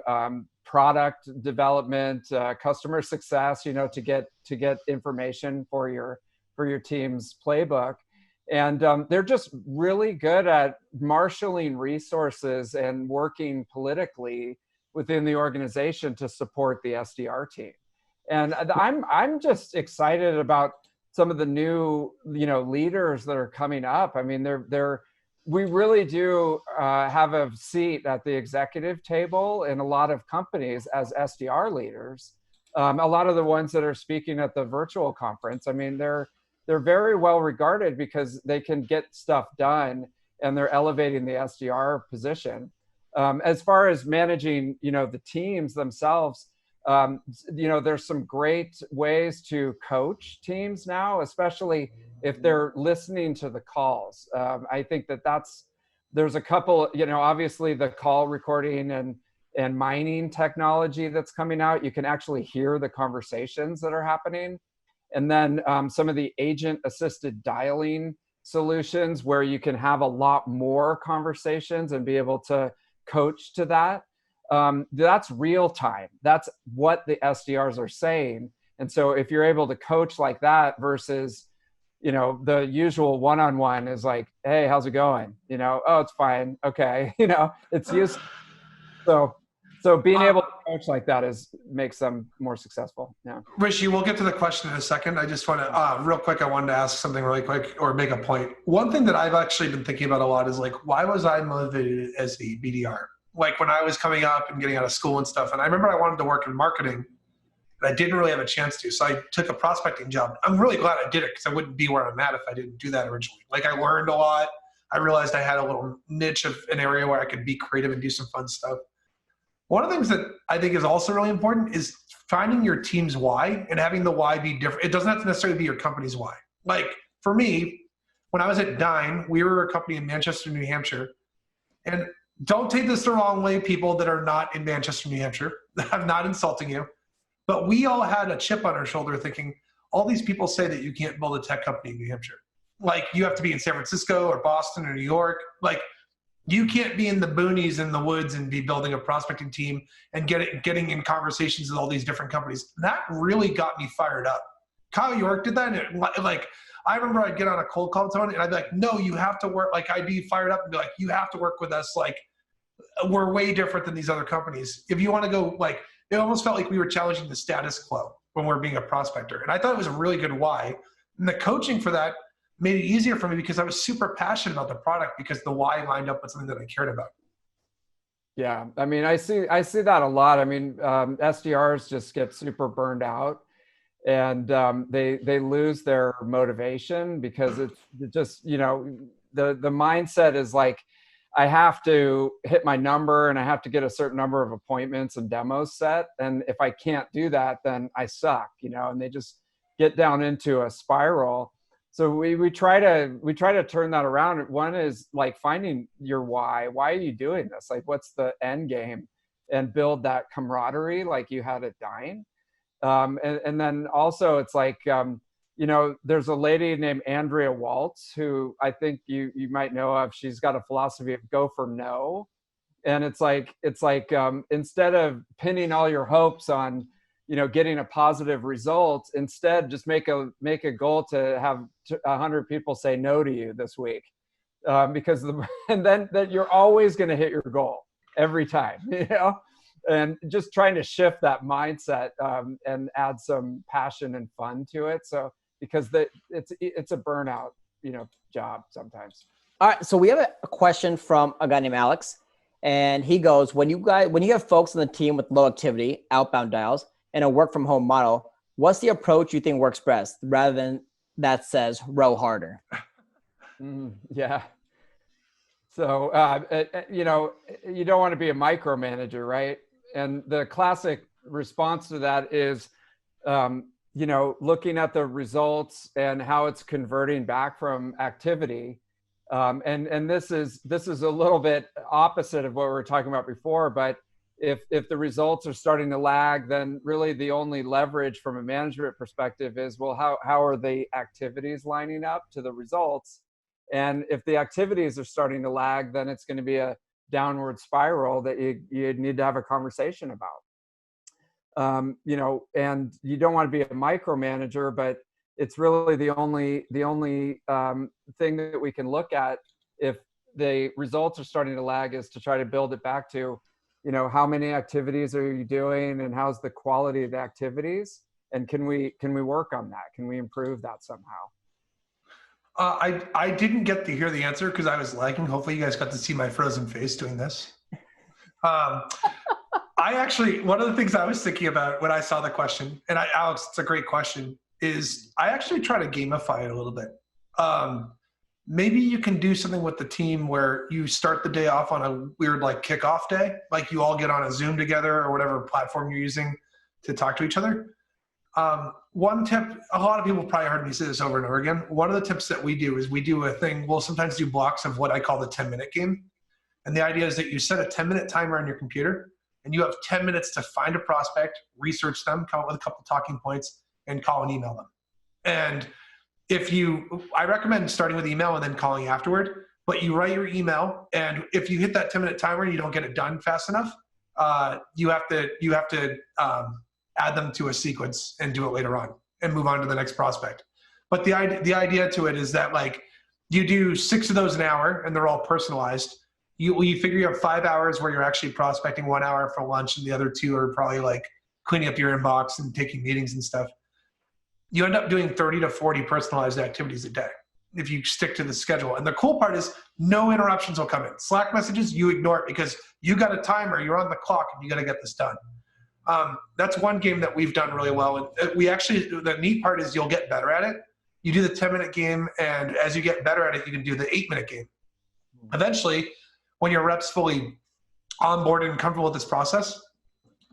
Speaker 3: product development, customer success, to get information for your team's playbook. And they're just really good at marshaling resources and working politically within the organization to support the SDR team. And I'm just excited about some of the new leaders that are coming up. I mean, we really do have a seat at the executive table in a lot of companies as SDR leaders. A lot of the ones that are speaking at the virtual conference, I mean, they're very well regarded because they can get stuff done and they're elevating the SDR position. As far as managing, the teams themselves, there's some great ways to coach teams now, especially if they're listening to the calls. I think there's a couple, obviously the call recording and mining technology that's coming out. You can actually hear the conversations that are happening. And then some of the agent assisted dialing solutions where you can have a lot more conversations and be able to coach to that. That's real time. That's what the SDRs are saying. And so if you're able to coach like that versus, the usual one-on-one is like, hey, how's it going? Oh, it's fine. Okay. It's useful. So being able to coach like that makes them more successful. Yeah.
Speaker 1: Rishi, we'll get to the question in a second. I just want to, real quick, I wanted to ask something really quick or make a point. One thing that I've actually been thinking about a lot is like, why was I motivated as the BDR? Like when I was coming up and getting out of school and stuff. And I remember I wanted to work in marketing, but I didn't really have a chance to. So I took a prospecting job. I'm really glad I did it because I wouldn't be where I'm at if I didn't do that originally. Like I learned a lot. I realized I had a little niche of an area where I could be creative and do some fun stuff. One of the things that I think is also really important is finding your team's why and having the why be different. It doesn't have to necessarily be your company's why. Like for me, when I was at Dine, we were a company in Manchester, New Hampshire. And don't take this the wrong way, people that are not in Manchester, New Hampshire. I'm not insulting you. But we all had a chip on our shoulder thinking, all these people say that you can't build a tech company in New Hampshire. Like you have to be in San Francisco or Boston or New York. Like you can't be in the boonies in the woods and be building a prospecting team and getting in conversations with all these different companies. That really got me fired up. Kyle York did that. And I remember I'd get on a cold call tone and I'd be like, no, you have to work. Like I'd be fired up and be like, you have to work with us. Like we're way different than these other companies. If you want to go, like, it almost felt like we were challenging the status quo when we're being a prospector. And I thought it was a really good why. And the coaching for that made it easier for me because I was super passionate about the product because the why lined up with something that I cared about.
Speaker 3: Yeah. I mean, I see that a lot. I mean, SDRs just get super burned out and they lose their motivation because it's just, the mindset is like, I have to hit my number and I have to get a certain number of appointments and demos set. And if I can't do that, then I suck, and they just get down into a spiral. So we try to turn that around. One is like finding your why. Why are you doing this? Like, what's the end game? And build that camaraderie like you had at Dine. And then also it's like, there's a lady named Andrea Waltz who I think you might know of. She's got a philosophy of go for no. And it's like instead of pinning all your hopes on, getting a positive result, instead just make a goal to have 100 people say no to you this week. Because and then you're always going to hit your goal every time, and just trying to shift that mindset and add some passion and fun to it. So, because it's a burnout, job sometimes.
Speaker 2: All right. So we have a question from a guy named Alex, and he goes, when you have folks on the team with low activity, outbound dials, and a work from home model, what's the approach you think works best rather than that says row harder?
Speaker 3: Yeah. So, you don't want to be a micromanager, right? And the classic response to that is, looking at the results and how it's converting back from activity. And this is a little bit opposite of what we were talking about before, but if the results are starting to lag, then really the only leverage from a management perspective is, well, how are the activities lining up to the results? And if the activities are starting to lag, then it's going to be a downward spiral that you need to have a conversation about. You know, and you don't want to be a micromanager, but it's really the only thing that we can look at if the results are starting to lag is to try to build it back to, you know, how many activities are you doing and how's the quality of the activities, and can we work on that? Can we improve that somehow?
Speaker 1: I didn't get to hear the answer because I was lagging. Hopefully you guys got to see my frozen face doing this. I actually, one of the things I was thinking about when I saw the question, and Alex, it's a great question, is I actually try to gamify it a little bit. Maybe you can do something with the team where you start the day off on a weird like kickoff day, like you all get on a Zoom together or whatever platform you're using to talk to each other. One tip, a lot of people probably heard me say this over and over again. One of the tips that we do is we do a thing, we'll sometimes do blocks of what I call the 10-minute game. And the idea is that you set a 10-minute timer on your computer and you have 10 minutes to find a prospect, research them, come up with a couple talking points, and call and email them. And I recommend starting with email and then calling afterward, but you write your email, and if you hit that 10-minute timer and you don't get it done fast enough, you have to add them to a sequence and do it later on and move on to the next prospect. But the idea to it is that like you do 6 of those an hour and they're all personalized. You figure you have 5 hours where you're actually prospecting, 1 hour for lunch, and the other 2 are probably like cleaning up your inbox and taking meetings and stuff. You end up doing 30 to 40 personalized activities a day if you stick to the schedule. And the cool part is no interruptions will come in. Slack messages, you ignore it because you got a timer, you're on the clock, and you got to get this done. That's one game that we've done really well. And the neat part is you'll get better at it. You do the 10-minute game, and as you get better at it, you can do the 8-minute game. Eventually, when your rep's fully onboarded and comfortable with this process,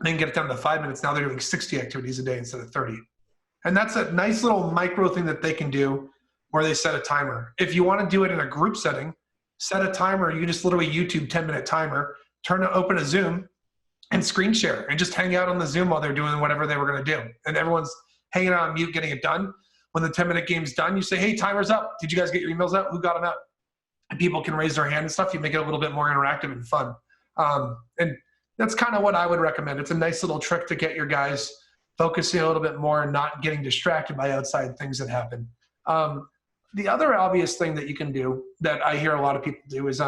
Speaker 1: they can get it down to 5 minutes. Now they're doing 60 activities a day instead of 30. And that's a nice little micro thing that they can do where they set a timer. If you want to do it in a group setting, set a timer. You just literally YouTube 10-minute timer, open a Zoom and screen share and just hang out on the Zoom while they're doing whatever they were going to do. And everyone's hanging out on mute, getting it done. When the 10-minute game's done, you say, hey, timer's up. Did you guys get your emails out? Who got them out? And people can raise their hand and stuff. You make it a little bit more interactive and fun. And that's kind of what I would recommend. It's a nice little trick to get your guys focusing a little bit more and not getting distracted by outside things that happen. The other obvious thing that you can do that I hear a lot of people do is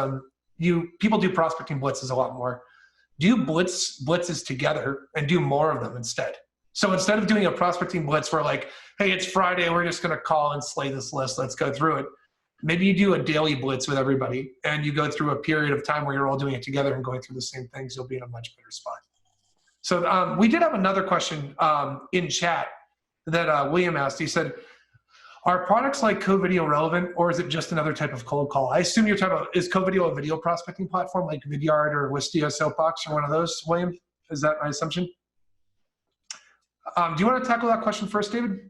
Speaker 1: people do prospecting blitzes a lot more. Do blitzes together and do more of them instead. So instead of doing a prospecting blitz where like, hey, it's Friday, we're just going to call and slay this list, let's go through it. Maybe you do a daily blitz with everybody and you go through a period of time where you're all doing it together and going through the same things. You'll be in a much better spot. So we did have another question in chat that William asked. He said, are products like CoVideo relevant, or is it just another type of cold call? I assume you're talking about, is CoVideo a video prospecting platform like Vidyard or Wistia, Soapbox, or one of those, William? Is that my assumption? Do you want to tackle that question first, David?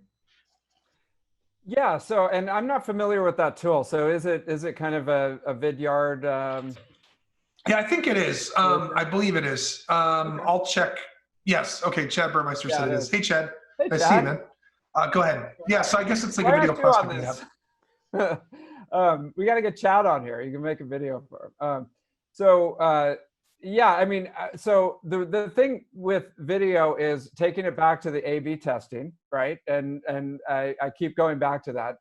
Speaker 3: Yeah, so, and I'm not familiar with that tool. So is it kind of a Vidyard?
Speaker 1: Yeah, I think it is. I believe it is. I'll check. Yes. Okay. Chad Burmeister said it is. Hey, Chad.
Speaker 3: Hey,
Speaker 1: nice to see you, man. Go ahead. Yeah. So I guess it's like a video prospecting app.
Speaker 3: We got to get Chad on here. You can make a video for him. Yeah, I mean, so the thing with video is taking it back to the A/B testing, right? And I keep going back to that.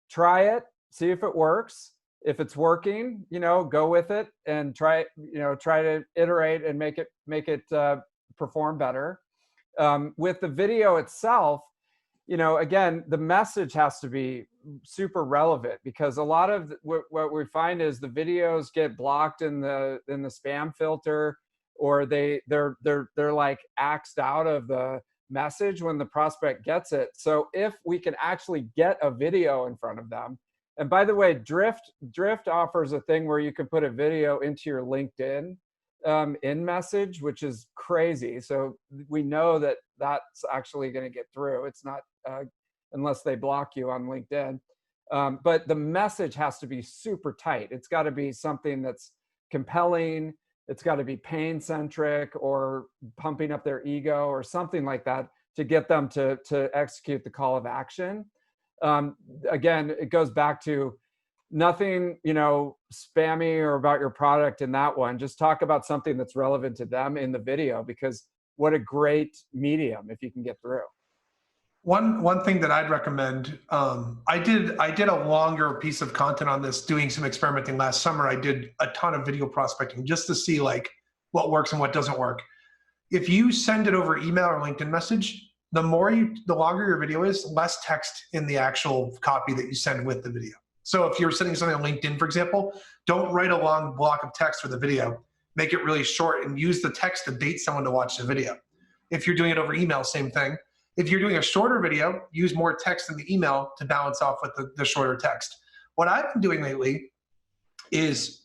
Speaker 3: Try it, see if it works. If it's working, go with it and try to iterate and make it perform better. With the video itself, again, the message has to be super relevant, because a lot of what we find is the videos get blocked in the spam filter, or they're like axed out of the message when the prospect gets it. So if we can actually get a video in front of them, and by the way, Drift offers a thing where you can put a video into your LinkedIn in message, which is crazy. So we know that that's actually going to get through. It's not unless they block you on LinkedIn. But the message has to be super tight. It's got to be something that's compelling. It's got to be pain centric or pumping up their ego or something like that to get them to execute the call of action. Again, it goes back to nothing, spammy or about your product in that one. Just talk about something that's relevant to them in the video, because what a great medium if you can get through.
Speaker 1: One thing that I'd recommend, I did a longer piece of content on this, doing some experimenting last summer. I did a ton of video prospecting just to see like what works and what doesn't work. If you send it over email or LinkedIn message, the longer your video is, less text in the actual copy that you send with the video. So if you're sending something on LinkedIn, for example, don't write a long block of text for the video. Make it really short and use the text to date someone to watch the video. If you're doing it over email, same thing. If you're doing a shorter video, use more text in the email to balance off with the shorter text. What I've been doing lately is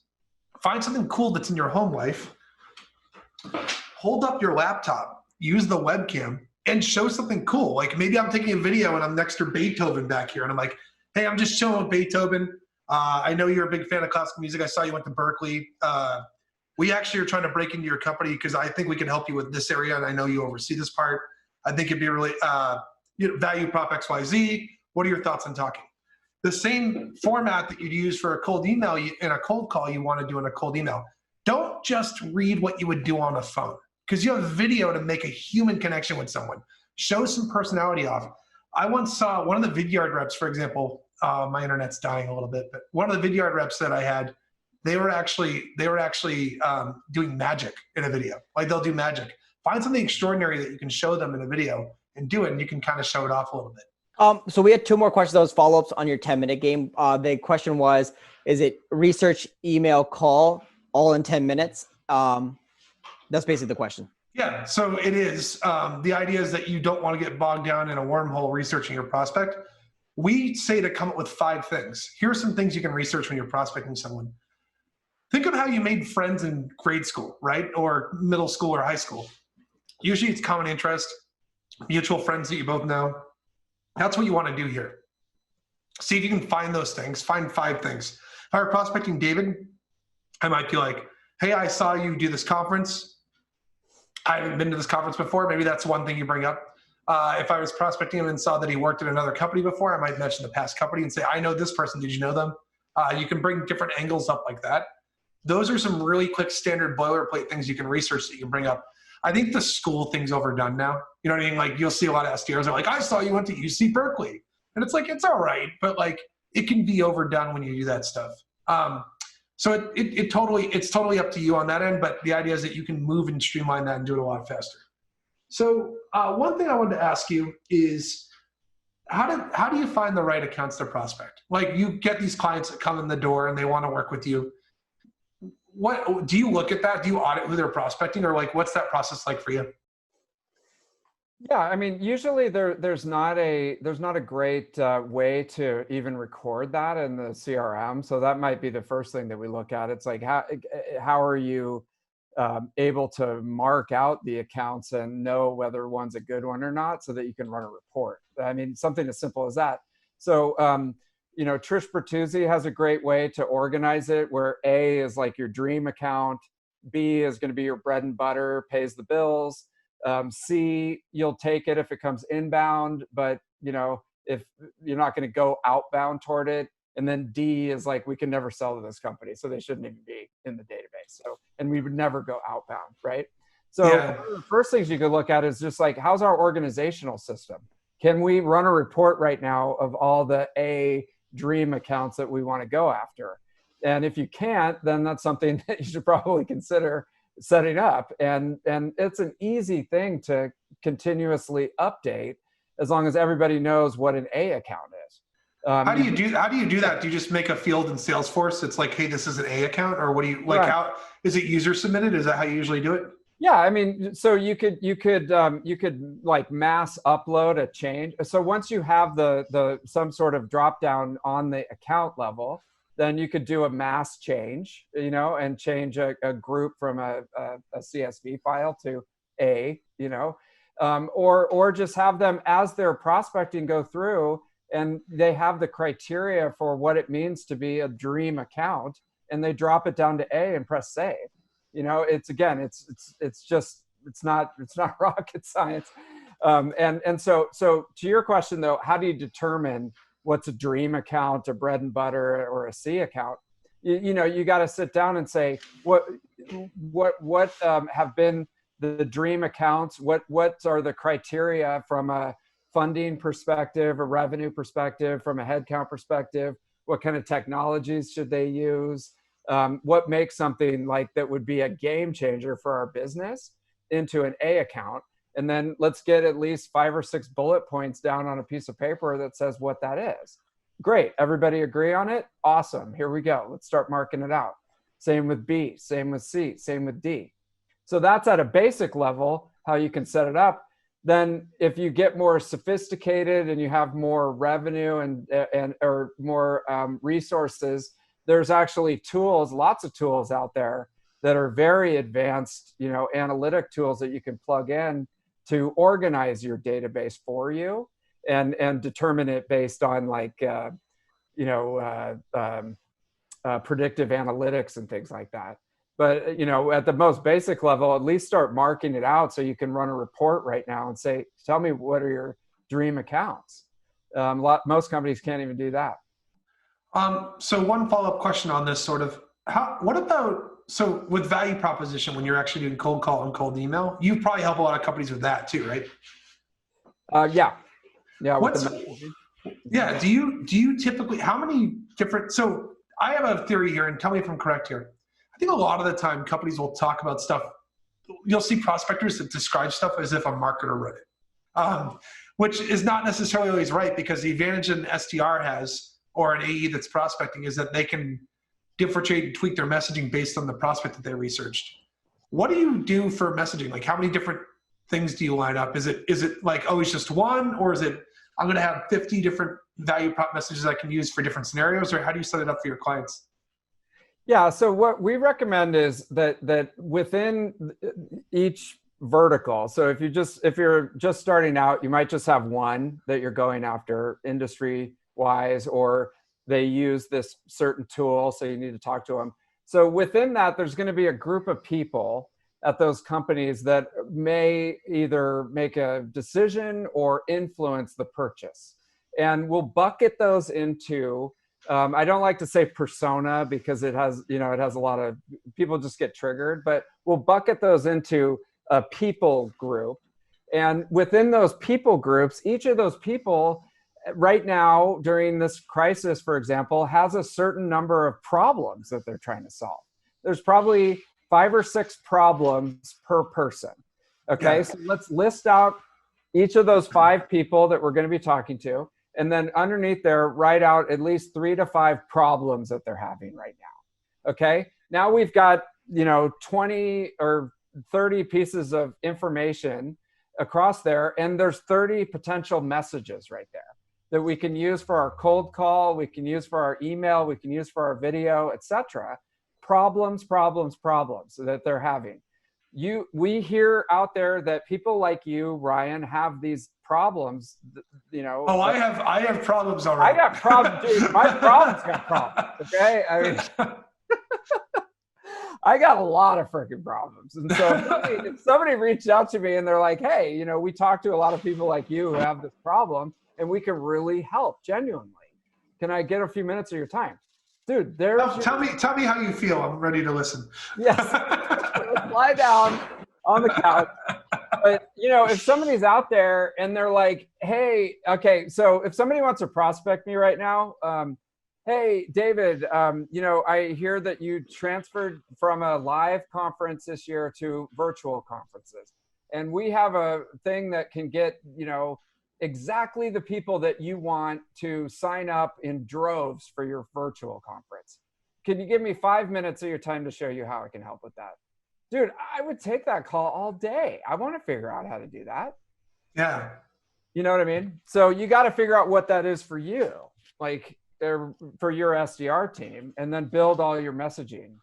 Speaker 1: find something cool that's in your home life, hold up your laptop, use the webcam, and show something cool. Like maybe I'm taking a video and I'm next to Beethoven back here, and I'm like, hey, I'm just chilling with Beethoven. I know you're a big fan of classical music. I saw you went to Berkeley. We actually are trying to break into your company because I think we can help you with this area, and I know you oversee this part. I think it'd be really value prop XYZ. What are your thoughts on talking? The same format that you'd use for a cold email and a cold call, you want to do in a cold email. Don't just read what you would do on a phone, because you have video to make a human connection with someone. Show some personality off. I once saw one of the Vidyard reps, for example. My internet's dying a little bit, but one of the Vidyard reps that I had, they were actually doing magic in a video. Like they'll do magic. Find something extraordinary that you can show them in a video and do it, and you can kind of show it off a little bit.
Speaker 2: So we had two more questions, those follow-ups on your 10-minute game. The question was, is it research, email, call, all in 10 minutes? That's basically the question.
Speaker 1: Yeah, so it is. The idea is that you don't want to get bogged down in a wormhole researching your prospect. We say to come up with 5 things. Here are some things you can research when you're prospecting someone. Think of how you made friends in grade school, right? Or middle school or high school. Usually it's common interest, mutual friends that you both know. That's what you want to do here. See if you can find those things. Find 5 things. If I were prospecting David, I might be like, hey, I saw you do this conference. I haven't been to this conference before. Maybe that's one thing you bring up. If I was prospecting him and saw that he worked at another company before, I might mention the past company and say, I know this person. Did you know them? You can bring different angles up like that. Those are some really quick standard boilerplate things you can research that you can bring up. I think the school thing's overdone now. You know what I mean? Like you'll see a lot of SDRs are like, I saw you went to UC Berkeley. And it's like, it's all right, but like it can be overdone when you do that stuff. So it's totally up to you on that end, but the idea is that you can move and streamline that and do it a lot faster. So one thing I wanted to ask you is how do you find the right accounts to prospect? Like you get these clients that come in the door and they want to work with you. What do you look at that? Do you audit who they're prospecting, or like what's that process like for you?
Speaker 3: Yeah, I mean, usually there's not a great way to even record that in the CRM. So that might be the first thing that we look at. It's like how are you able to mark out the accounts and know whether one's a good one or not, so that you can run a report. I mean, something as simple as that. So Trish Bertuzzi has a great way to organize it, where A is like your dream account, B is going to be your bread and butter, pays the bills. C, you'll take it if it comes inbound, but if you're not going to go outbound toward it. And then D is like, we can never sell to this company, so they shouldn't even be in the database. So, and we would never go outbound, right? So
Speaker 1: Yeah.
Speaker 3: One of the first things you could look at is just like, how's our organizational system? Can we run a report right now of all the A dream accounts that we want to go after? And if you can't, then that's something that you should probably consider setting up. And it's an easy thing to continuously update as long as everybody knows what an A account is.
Speaker 1: How do you do that? Do you just make a field in Salesforce? It's like, hey, this is an A account, or what do you like? Right. How is it user submitted? Is that how you usually do it?
Speaker 3: Yeah, I mean, so you could like mass upload a change. So once you have the some sort of drop down on the account level, then you could do a mass change, and change a group from a CSV file to A, or just have them, as they're prospecting, go through and they have the criteria for what it means to be a dream account, and they drop it down to A and press save. It's not rocket science. So to your question though, how do you determine what's a dream account, a bread and butter, or a C account? You got to sit down and say what have been the dream accounts, what are the criteria from a funding perspective, a revenue perspective, from a headcount perspective, what kind of technologies should they use, what makes something like that would be a game changer for our business into an A account. And then let's get at least 5 or 6 bullet points down on a piece of paper that says what that is. Great. Everybody agree on it? Awesome. Here we go. Let's start marking it out. Same with B, same with C, same with D. So that's at a basic level, how you can set it up. Then if you get more sophisticated and you have more revenue and or more resources, there's actually tools, lots of tools out there that are very advanced, analytic tools that you can plug in to organize your database for you and determine it based on predictive analytics and things like that. But, at the most basic level, at least start marking it out so you can run a report right now and say, tell me what are your dream accounts. Most companies can't even do that.
Speaker 1: So one follow-up question on this sort of, so with value proposition, when you're actually doing cold call and cold email, you probably help a lot of companies with that too, right?
Speaker 3: Yeah.
Speaker 1: Yeah. Do you typically, how many different, so I have a theory here and tell me if I'm correct here. I think a lot of the time companies will talk about stuff. You'll see prospectors that describe stuff as if a marketer wrote it, which is not necessarily always right, because the advantage an SDR has or an AE that's prospecting is that they can differentiate and tweak their messaging based on the prospect that they researched. What do you do for messaging? Like, how many different things do you line up? Is it like always just one, or is it I'm going to have 50 different value prop messages I can use for different scenarios, or how do you set it up for your clients?
Speaker 3: Yeah, so what we recommend is that within each vertical, so if you're just starting out, you might just have one that you're going after industry wise, or they use this certain tool, so you need to talk to them. So within that, there's going to be a group of people at those companies that may either make a decision or influence the purchase. And we'll bucket those into, I don't like to say persona because it has a lot of, people just get triggered, but we'll bucket those into a people group. And within those people groups, each of those people right now during this crisis, for example, has a certain number of problems that they're trying to solve. There's probably 5 or 6 problems per person. Okay, so let's list out each of those 5 people that we're going to be talking to. And then underneath there, write out at least 3 to 5 problems that they're having right now. Okay, now we've got 20 or 30 pieces of information across there, and there's 30 potential messages right there that we can use for our cold call, we can use for our email, we can use for our video, etc. Problems that they're having. We hear out there that people like you, Ryan, have these problems.
Speaker 1: Oh, I have problems already.
Speaker 3: I got problems, dude. My problems got problems. Okay, I mean, I got a lot of freaking problems. And so if somebody reached out to me and they're like, "Hey, we talk to a lot of people like you who have this problem, and we can really help genuinely. Can I get a few minutes of your time?" Dude,
Speaker 1: tell me how you feel. I'm ready to listen.
Speaker 3: Yes. Let's lie down on the couch. But if somebody's out there and they're like, "Hey, okay," so if somebody wants to prospect me right now, "Hey, David, I hear that you transferred from a live conference this year to virtual conferences, and we have a thing that can get exactly the people that you want to sign up in droves for your virtual conference. Can you give me 5 minutes of your time to show you how I can help with that?" Dude, I would take that call all day. I want to figure out how to do that.
Speaker 1: Yeah.
Speaker 3: You know what I mean? So you got to figure out what that is for you, like for your SDR team, and then build all your messaging.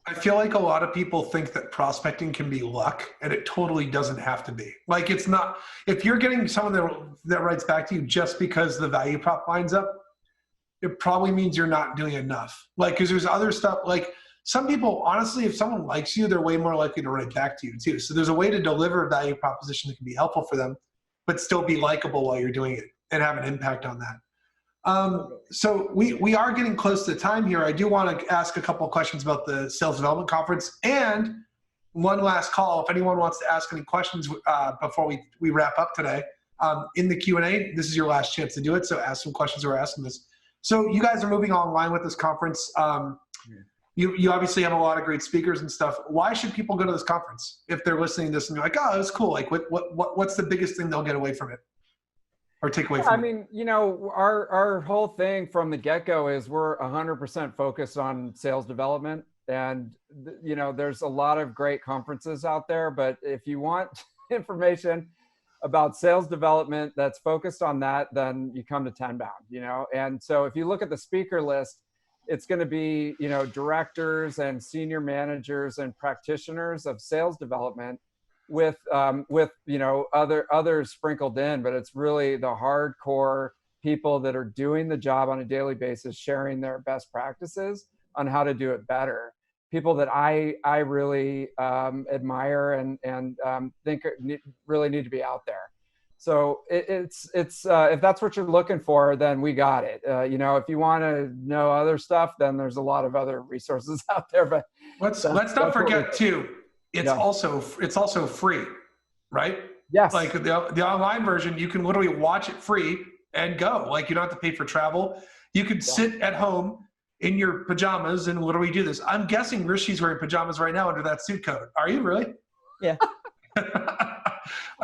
Speaker 1: I feel like a lot of people think that prospecting can be luck, and it totally doesn't have to be. Like, it's not. If you're getting someone that writes back to you just because the value prop lines up, it probably means you're not doing enough. Like, because there's other stuff. Like, some people, honestly, if someone likes you, they're way more likely to write back to you too. So there's a way to deliver a value proposition that can be helpful for them, but still be likable while you're doing it and have an impact on that. So we are getting close to time here. I do want to ask a couple of questions about the sales development conference, and one last call. If anyone wants to ask any questions before we wrap up today, in the Q&A, this is your last chance to do it. So ask some questions. We're asking this. So you guys are moving online with this conference. You obviously have a lot of great speakers and stuff. Why should people go to this conference if they're listening to this and they're like, oh, it's cool. Like, what's the biggest thing they'll get away from it? Or take away from it?
Speaker 3: I mean, you know, our whole thing from the get-go is we're 100% focused on sales development. And, you know, there's a lot of great conferences out there, but if you want information about sales development that's focused on that, then you come to Tenbound, you know? And so if you look at the speaker list, it's going to be, you know, directors and senior managers and practitioners of sales development with you know, others sprinkled in, but it's really the hardcore people that are doing the job on a daily basis, sharing their best practices on how to do it better. People that I really admire and think really need to be out there. So it's if that's what you're looking for, then we got it. You know, if you want to know other stuff, then there's a lot of other resources out there. But
Speaker 1: let's not forget too. It's also free, right?
Speaker 3: Yes.
Speaker 1: Like the online version, you can literally watch it free and go. Like, you don't have to pay for travel. You could sit at home in your pajamas and literally do this. I'm guessing Rishi's wearing pajamas right now under that suit coat. Are you really?
Speaker 2: Yeah.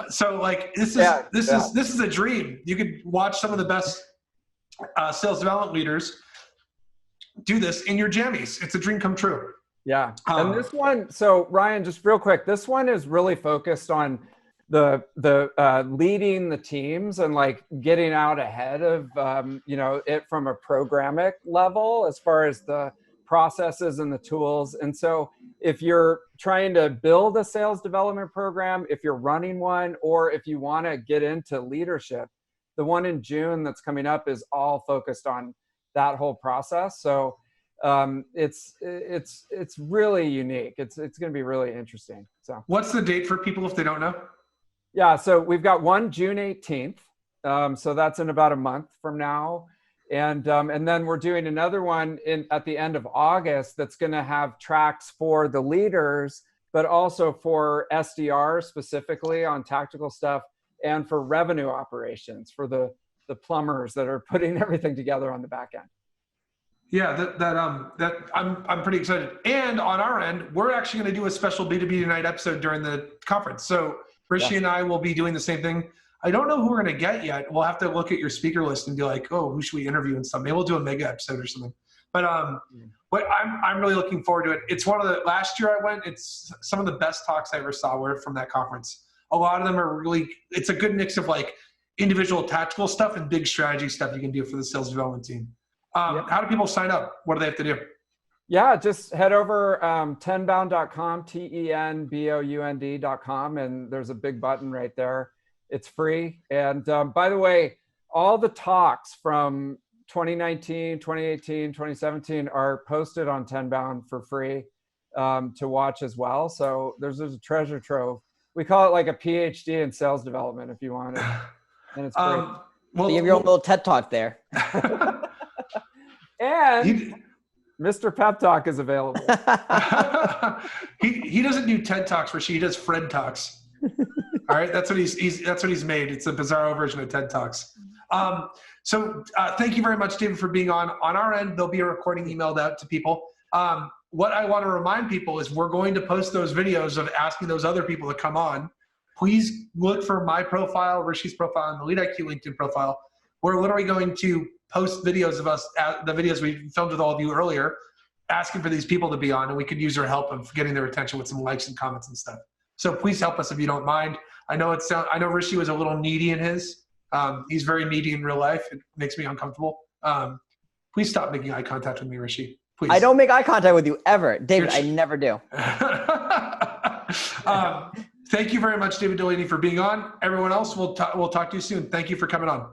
Speaker 1: So like this is a dream. You could watch some of the best sales development leaders do this in your jammies. It's a dream come true.
Speaker 3: Yeah. And this one, so Ryan, just real quick, this one is really focused on the leading the teams and like getting out ahead of, you know, it from a programmatic level as far as the processes and the tools. And so if you're trying to build a sales development program, if you're running one, or if you want to get into leadership, the one in June that's coming up is all focused on that whole process. So it's really unique. It's going to be really interesting. So
Speaker 1: what's the date for people if they don't know?
Speaker 3: Yeah, so we've got one June 18th. So that's in about a month from now. And then we're doing another one at the end of August that's going to have tracks for the leaders, but also for SDRs specifically on tactical stuff, and for revenue operations for the plumbers that are putting everything together on the back end.
Speaker 1: Yeah, I'm pretty excited. And on our end, we're actually going to do a special B2B Tonight episode during the conference. So Rishi and I will be doing the same thing. I don't know who we're going to get yet. We'll have to look at your speaker list and be like, oh, who should we interview and stuff. Maybe we'll do a mega episode or something. But I'm really looking forward to it. It's one of the last year I went. It's some of the best talks I ever saw were from that conference. A lot of them are really. It's a good mix of like individual tactical stuff and big strategy stuff you can do for the sales development team. How do people sign up? What do they have to do?
Speaker 3: Yeah, just head over tenbound.com, tenbound.com, and there's a big button right there. It's free. And by the way, all the talks from 2019, 2018, 2017 are posted on Tenbound for free to watch as well. So there's a treasure trove. We call it like a PhD in sales development if you want it. And it's free.
Speaker 2: Well, you have your own little TED Talk there.
Speaker 3: And Mr. Pep-Talk is available.
Speaker 1: he doesn't do TED Talks, Rishi. He does Fred Talks. All right, that's what he's made. It's a bizarro version of TED Talks. So thank you very much, David, for being on. On our end, there'll be a recording emailed out to people. What I want to remind people is we're going to post those videos of asking those other people to come on. Please look for my profile, Rishi's profile, and the LeadIQ LinkedIn profile. We're literally going to post videos of us, the videos we filmed with all of you earlier, asking for these people to be on, and we could use their help of getting their attention with some likes and comments and stuff. So please help us if you don't mind. I know Rishi was a little needy in his. He's very needy in real life. It makes me uncomfortable. Please stop making eye contact with me, Rishi. Please.
Speaker 2: I don't make eye contact with you ever. David, I
Speaker 1: You're-
Speaker 2: never do.
Speaker 1: Thank you very much, David Dulany, for being on. Everyone else, we'll talk to you soon. Thank you for coming on.